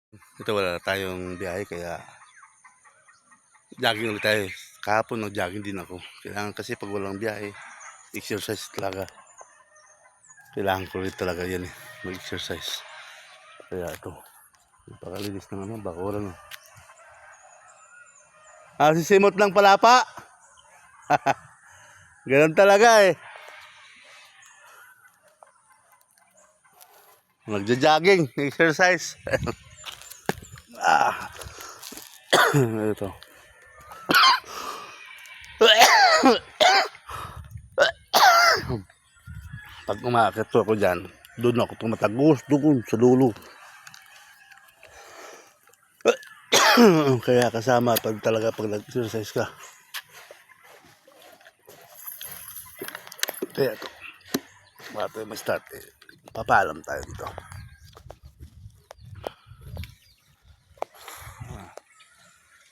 Ito wala na tayong biyahe kaya jogging ulit tayo. Kahapon nag-jogging din ako. Kailangan kasi pag walang biyahe, exercise talaga. Kailangan ko rin talaga yan eh, mag-exercise. Kaya ito, napakalinis ng bakuran. Sisimot lang pala pa. Ganun talaga eh. Magja-jogging, exercise. Ito. Pag umakit ako dyan, doon ako tumatagos, doon sa dulo. Kaya kasama pag talaga pag nag-exercise ka. Kaya ito, bago tayo mag-start, papaalam tayo dito.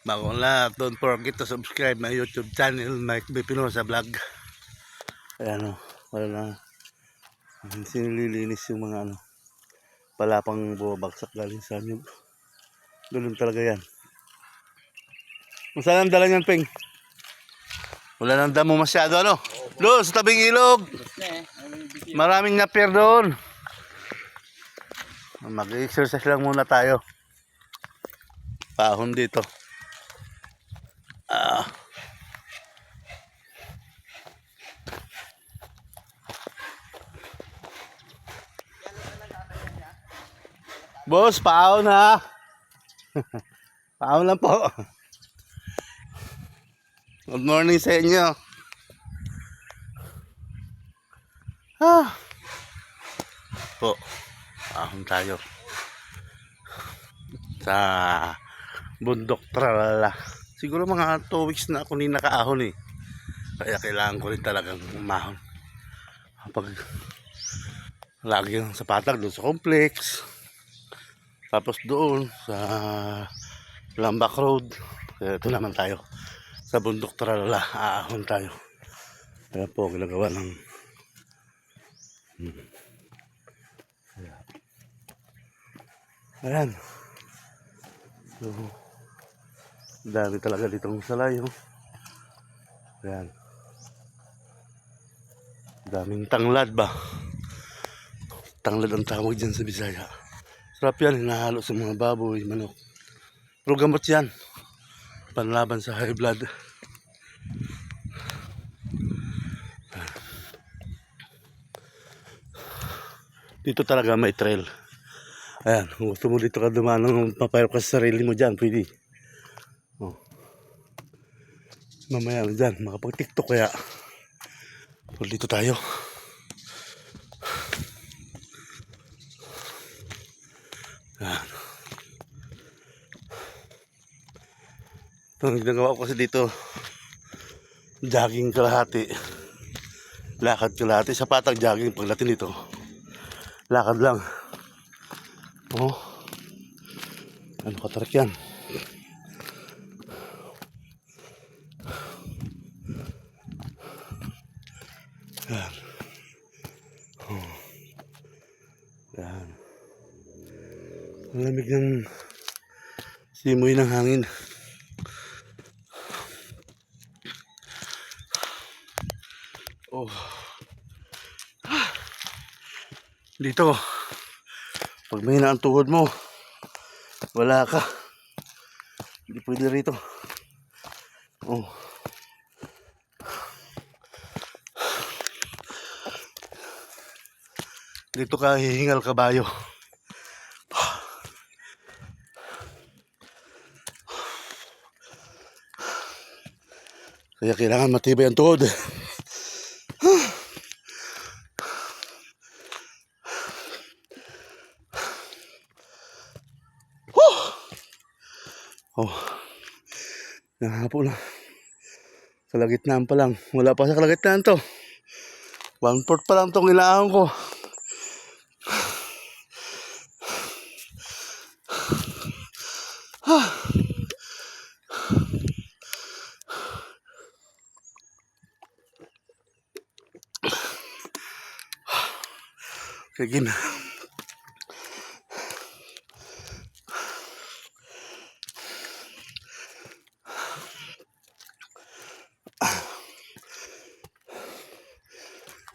Bago ang lahat, don't forget to subscribe my YouTube channel, Mike B. Pinoza Vlog. Ayan o, wala na. Sinililinis yung mga palapang bumabagsak galing sa nyug. Ganun talaga yan. Kung saan ang dala niyan, Peng? Wala nang damo masyado, ano? Doon, sa tabing ilog. Maraming napier doon. Mag-exercise lang muna tayo. Pahon dito. Boss, pahon ha. Pahon lang po. Good morning sa inyo. Po, pahon tayo. Sa bundok tralala. Siguro mga 2 weeks na ako ni nakaahon eh. Kaya kailangan ko rin talagang umahon. Pag lagi sa patag doon sa complex. Tapos doon sa Lambak Road. Kaya ito naman tayo. Sa bundok tralala, aahon tayo. Kaya po ginagawa ng ayan. So, dami talaga ditong salayo. Ayan. Daming tanglad ba? Tanglad ang tawag dyan sa Bisaya. Sarap yan, hinahalo sa mga baboy, manok. Pero gamot yan. Panlaban sa high blood. Dito talaga may trail. Ayan, kung gusto mo dito ka dumanong papayro ka sa sarili mo dyan, pwede. Oh. Mamaya dyan, makapag-tiktok kaya. So, dito tayo. Ayan. Ito, ginagawa ko kasi dito, jogging kalahati. Lakad kalahati. Sa patag jogging pagdating dito. Lakad lang. Oh. Ano katarik yan? Yan. Oh. Yan. Malamig ng simoy ng hangin. Oh. Dito, pag may ang tuhod mo, wala ka. Hindi pwede rito. Oh. Dito ka hihingal kabayo. Kaya kailangan matibay ang tuhod. Oh. Nahapo na. Kalagitnaan pa lang. Wala pa sa kalagitnaan to. 1/4 pa lang tong ilaahon ko. Sige na.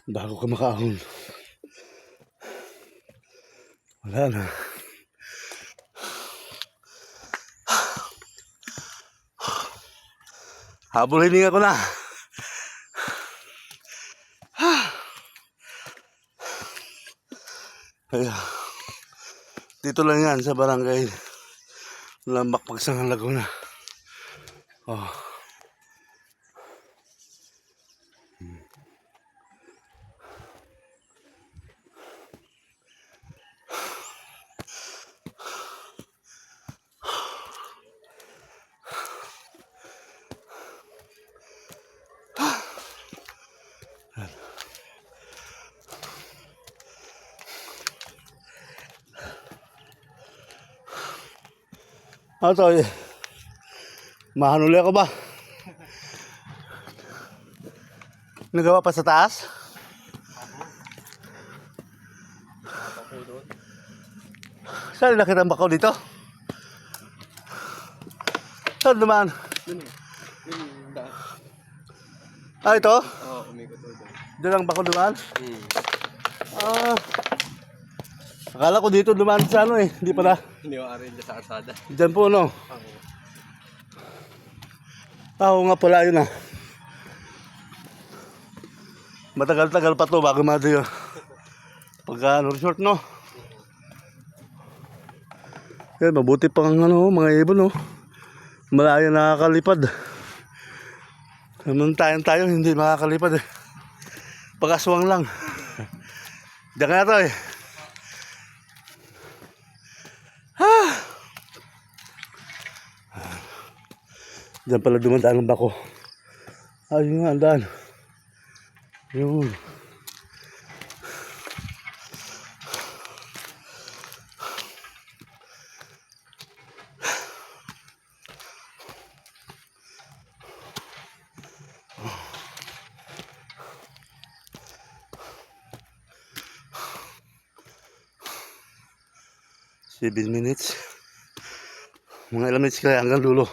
Bago ka makaahon. Wala na. Habulin ako na. Kaya, dito lang yan sa barangay Lambak, Pagsangan, Laguna. Oh. Ito, mahanuli ako ba? Nagawa pa sa taas? Saan nakita ba ko dito? Saan naman? Ah, ito? Oo, umikot doon. Diyan lang ba ko dumaan? Ah, akala ko dito dumaan sa ano eh. Hindi pala. Hindi ko arin sa kalsada. Diyan po no? Oo nga pala yun ah. Matagal-tagal pa to bago madayo. Pagka ano, resort no? Kaya mabuti pang ano, mga ibon no? Malayo nakakalipad. Samantayan tayo hindi makakalipad eh. Pag-aswang lang. Diyan ka na to eh. Diyan pala dumadaan ang bako. Ayun nga, ang daan. Yun. Seven minutes. Mga ilang minutes kaya hanggang dulo.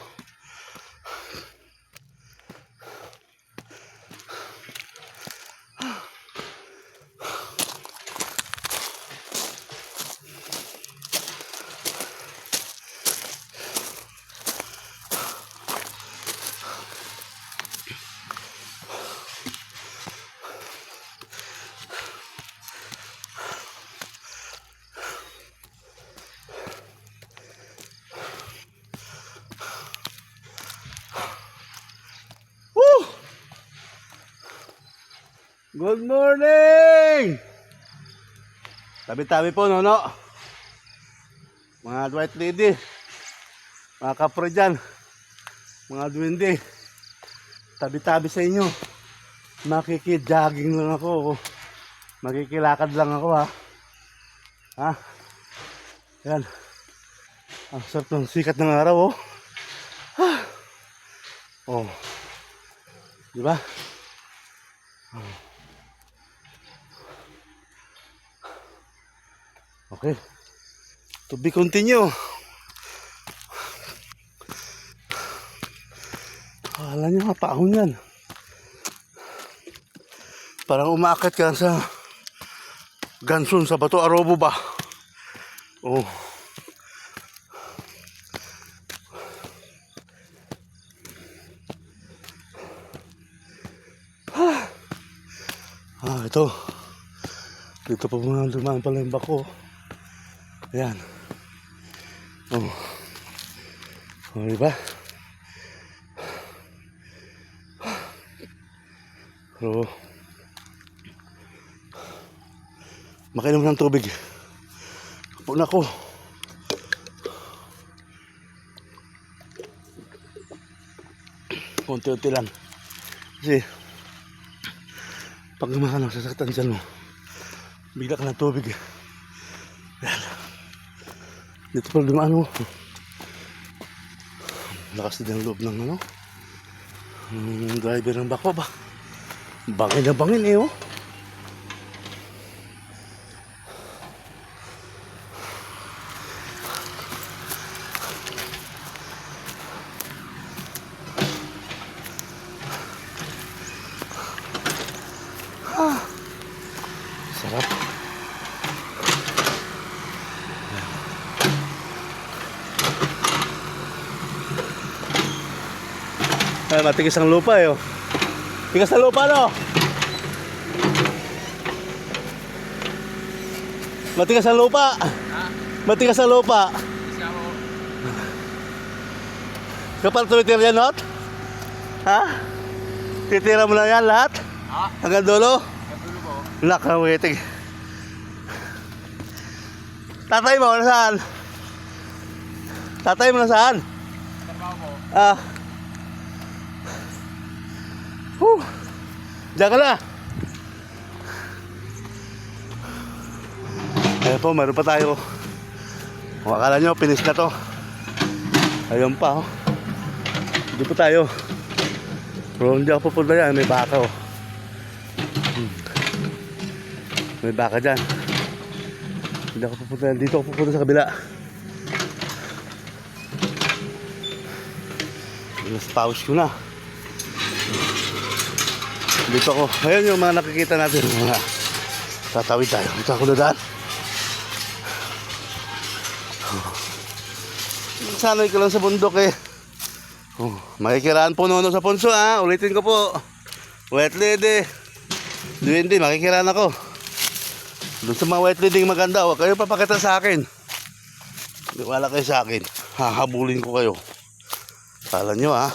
Good morning! Tabi-tabi po, Nono. Mga white lady, mga kapre dyan, mga duwende. Tabi-tabi sa inyo. Makikid-jogging lang ako. Makikilakad lang ako, ha. Ha? Yan. Ang sarap ng sikat ng araw, oh. Oh. Diba? Oh. Okay. To be continue. Akala nyo nga, paahon yan. Parang umaakit ka sa Gansun, sa Bato Arobo ba? Oh. Ah, ito. Dito pa muna dumaan pala yung bako. Ayan. Oh. Oh, diba? Pero, makainom ng tubig. Kapag na ako. Unti-unti lang. Kasi, pag gumahan sasaktan dyan mo, bigla ka ng tubig. Ayan. Dito pala dumaan mo. Lakas din ang loob ng ano. Driver ng bako ba? Bangin na bangin eh, oh. Ay, matigas ang lupa eh. Oh. Tigas na lupa, no? Matigas ang lupa. Matigas ang lupa. Kasi ako, Kapag tumitira yan, not? Ha? Titira mo na yan lahat? ha? Hanggang dulo? Kagulo ko. Nakawitig. Tatay mo, nasaan? Tatay mo, nasaan? Trabaho ko. Ah. Diyan ka na. Ayan po, meron pa tayo. Kung akala nyo, finish na to. Ayun pa, oh. Hindi po tayo. Pero hindi ako pupunta yan, may baka, oh. May baka dyan. Hindi ako pupunta yan. Dito ako pupunta sa kabila. Mas pause ko na. Dito ako. Ayun yung mga nakikita natin. Mga tatawid tayo. Dito ako dadaan. Sanay ka lang sa bundok eh. Oh, makikiraan po nono sa punso ha. Ulitin ko po. Wet lady. Duwende, makikiraan ako. Doon sa mga wet lady maganda. Huwag kayo papakita sa akin. Wala kayo sa akin. Hahabulin ko kayo. Kala nyo ha.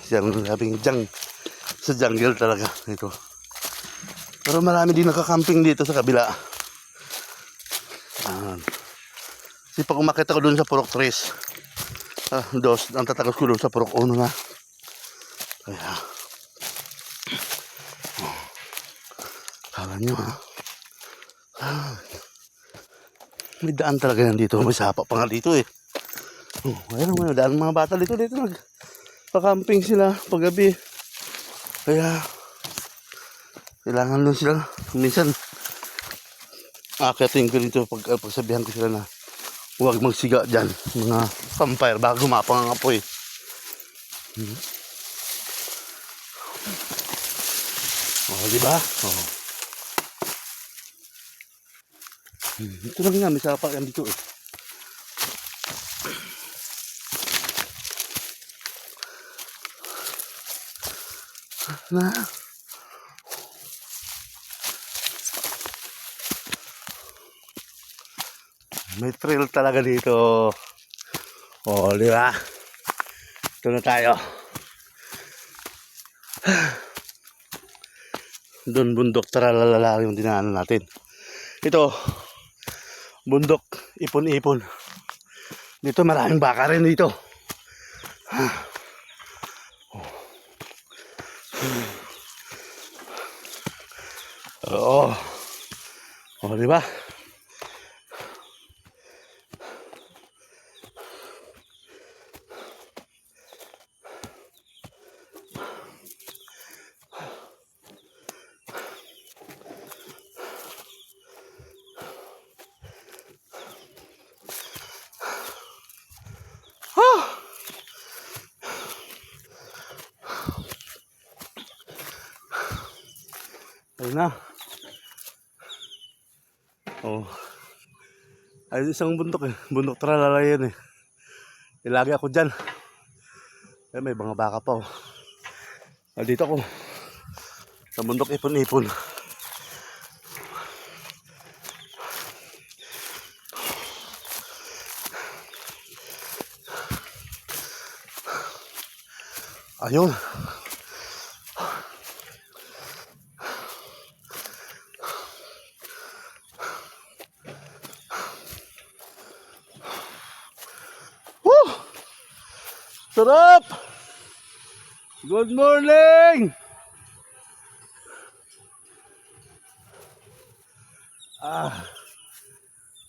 Siyang sabing sa jungle talaga ito. Pero marami din nakakamping dito sa kabila. Kasi pag umakit ako doon sa Purok 3, ang tatagos ko doon sa Purok 1 na. Kaya, kala nyo ha. May daan talaga yan dito. May sapa pa nga dito eh. Ayan, may daan mga bata dito. Dito nagpakamping sila paggabi. Kaya, kailangan lang sila. Minsan, akyatin ko dito pagsabihan ko sila na huwag magsiga dyan. Mga vampire, baka gumapang ang apoy. Diba? Ito lang nga, may sapa yan dito eh. Na. May trail talaga dito. Di ba? Ito na tayo. Doon bundok taralala yung dinaanan natin. Ito, bundok ipon-ipon. Dito maraming baka rin dito. Oo. Di ba? Ayun na. Ayun isang bundok eh. Bundok tralala yan eh. Ilagi ako dyan. Eh, may mga baka pa oh. Dito ako. Sa bundok ipon-ipon. Ayun. Sarap! Good morning!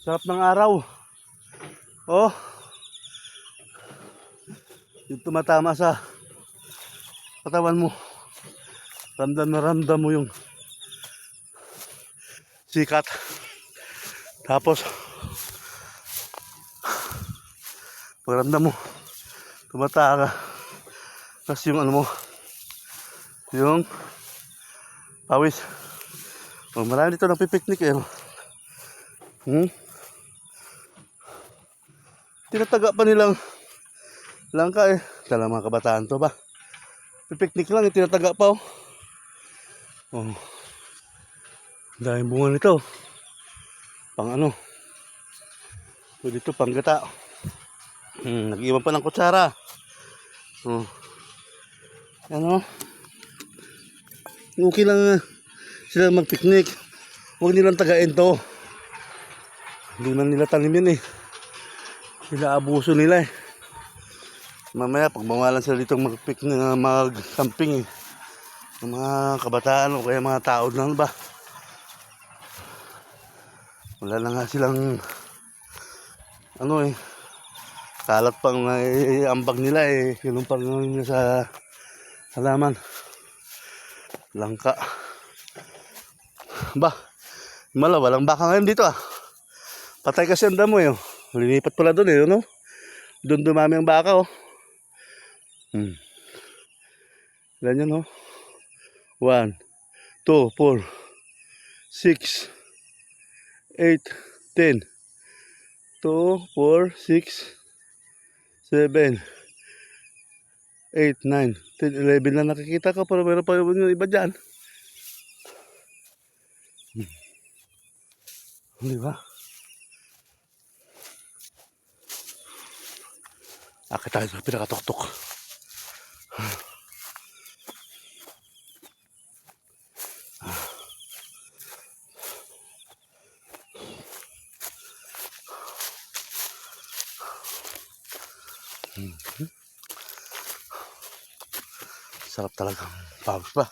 Sarap ng araw. Yung tumatama sa katawan mo. Ramdam na ramdam mo yung sikat. Tapos, pag ramdam mo, tumatawa ka. Tapos yung ano mo, yung pawis. Marami dito nagpipiknik eh. Tinataga pa nilang langka eh. Tala mga kabataan to ba? Pipiknik lang, tinataga pa oh. Oh. Dahil bunga nito. Pang ano? Pwede ito, pang gata. Nag-iwan pa ng kutsara. Oh. Ano? Okay lang sila mag-picnic. Huwag nilang tagain to. Hindi man nila tanimin eh. Sila abuso nila eh. Mamaya pag mawalan sila dito mag-picnic, mag-camping eh. Ng mga kabataan o kaya mga tao lang ba. Wala na nga silang ano eh. Kalat pang ambag nila eh. Yun pang nila sa halaman. Langka. Ba, walang baka ngayon dito ah. Patay kasi ang damo eh. Linipat pala doon eh, no? Doon dumami ang baka oh. Ganyan oh. 1, 2, 4, 6, 8, 10. 2, 4, 6, 7, 8, 9, 10, 11 na nakikita ko. Pero meron pa yung iba dyan. Di ba? Akit tayo sa pinakatuktok. Sarap talaga. Pagod pa.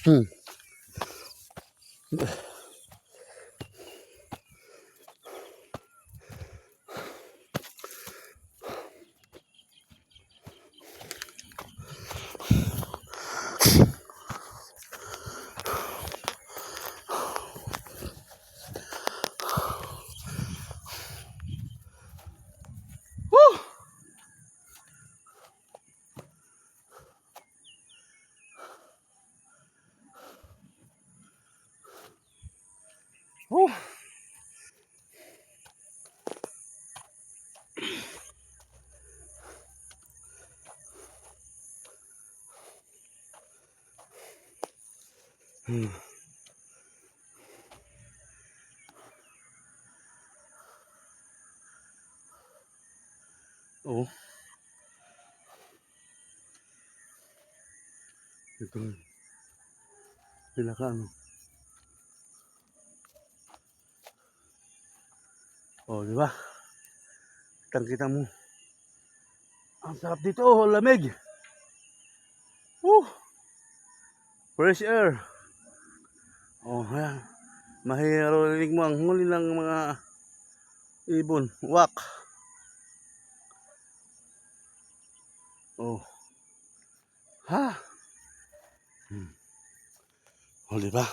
Oh. Oh. Ito. Pinaka ano. Oh, di ba? Kita mo. Ang sarap dito, oh, lamig. Fresh air. Oh, ayan. Mahirarinig mo ang huli ng mga ibon. Wak. Oh. Ha? Oh, di ba?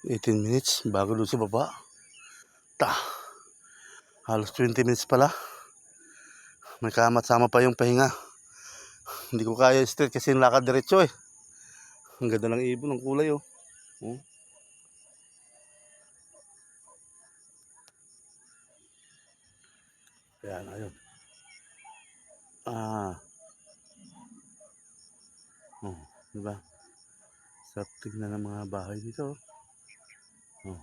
18 minutes bago doon sa baba. Halos 20 minutes pala. May kamat-sama pa yung pahinga. Hindi ko kaya straight kasi yung lakad diretso eh. Ang ganda ng ibon, ang kulay oh. Oh. Ayan, ayun. Oh, diba? Sarap tignan ng mga bahay dito. Oh.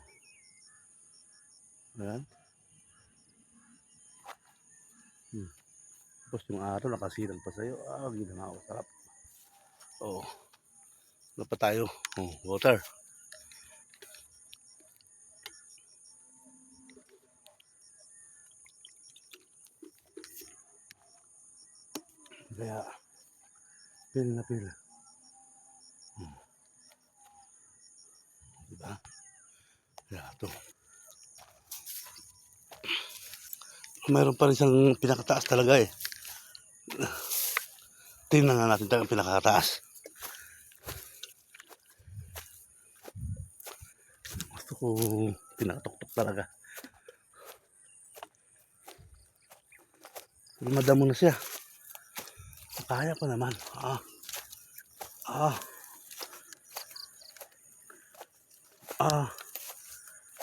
Ayan. Tapos yung araw nakasilang pa sa'yo. Ginawa ko sarap. Oh. Wala pa tayo. Oh, water. Kaya, pil na pil. Diba? Kaya ito. Mayroon pa rin siyang pinakataas talaga eh. Tingnan nga natin ang pinakataas. Gusto ko pinakatuktok talaga. Madamo na siya. Kaya pa naman.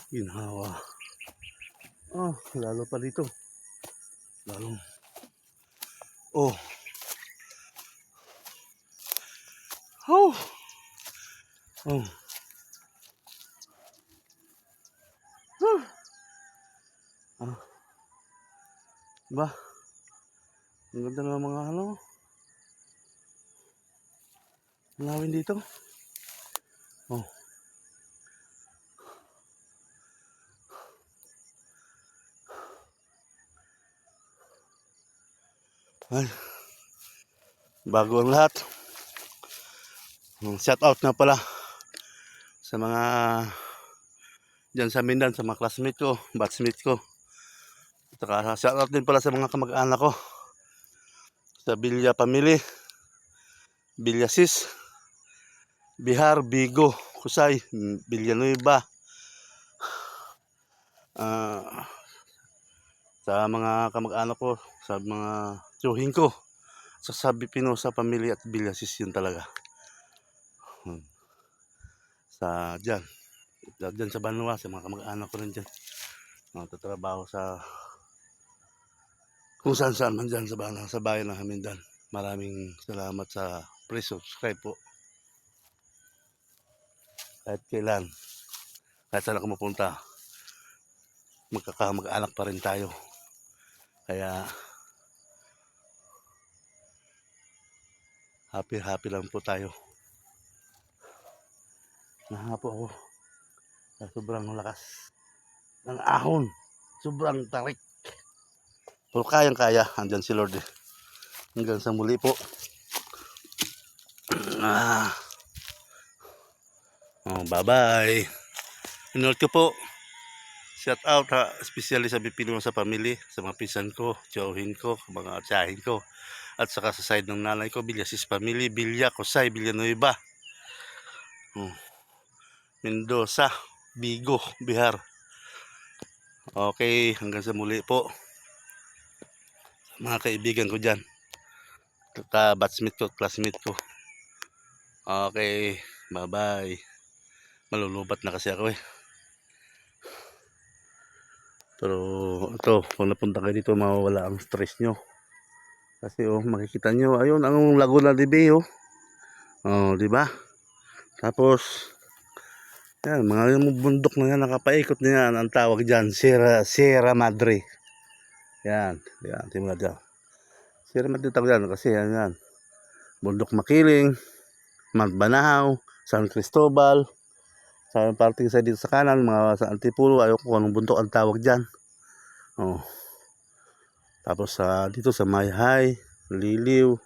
Ginhawa. Lalo pa dito. Lalo. Oh. Oh. Oh. Ah. Ba? Ang ganda ng mga ano. Lawin dito. Oh. Ay. Bago ang lahat. Shout out na pala sa mga dyan sa Mindan, sa mga classmate ko, batchmate ko. Saka shout out din pala sa mga kamag-anak ko. Sa Villa Family, Villasis, Bihar, Bigo, Kusay, Villanueva. Sa mga kamag-anak ko, sa mga tiyuhin ko. Sa Sabi Pinosa Family at Villasis yun talaga. Sa dyan sa Banwa, sa mga kamag-anak ko rin dyan. Nagtatrabaho sa kung saan man dyan sa bayan ng Hamindan. Maraming salamat sa please subscribe po. Kahit kailan, kahit saan ako mapunta, magkakamag-anak pa rin tayo. Kaya happy lang po tayo. Nahapo ako sa sobrang lakas ng ahon. Sobrang tarik. Pero kayang-kaya. Andyan si Lord. Hanggang sa muli po. Bye-bye. Inood ko po. Shout out especially sa Bipino sa family, sa mga pinsan ko, tiyuhin ko, mga tiyahin ko. At saka sa side ng nanay ko, Villasis Family, Villa, Kusay, Villanueva. Mendoza, Bigo, Bihar. Okay, hanggang sa muli po. Mga kaibigan ko dyan. Batchmate ko, classmate ko. Okay, bye-bye. Malulubat na kasi ako eh. Pero ito, kung napunta kayo dito, mawawala ang stress nyo. Kasi makikita nyo, ayun, ang Laguna de Bay di ba? Tapos, yan, mga bundok na yan, nakapaikot na yan, ang tawag dyan, Sierra Madre. Yan, tingnan dyan. Sierra Madre tawag yan, kasi yan. Bundok Makiling, Mount Banahaw, San Cristobal, sa parting sa dito sa kanan, mga sa Antipulo, ayaw ko kung anong bundok ang tawag dyan. Tapos dito sa Mayhay, Liliw,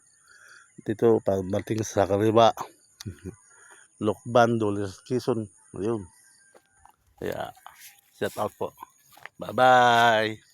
dito pagdating sa Kariba, Lokban, Dolores Quezon, ayun. Kaya, shout out po. Bye-bye!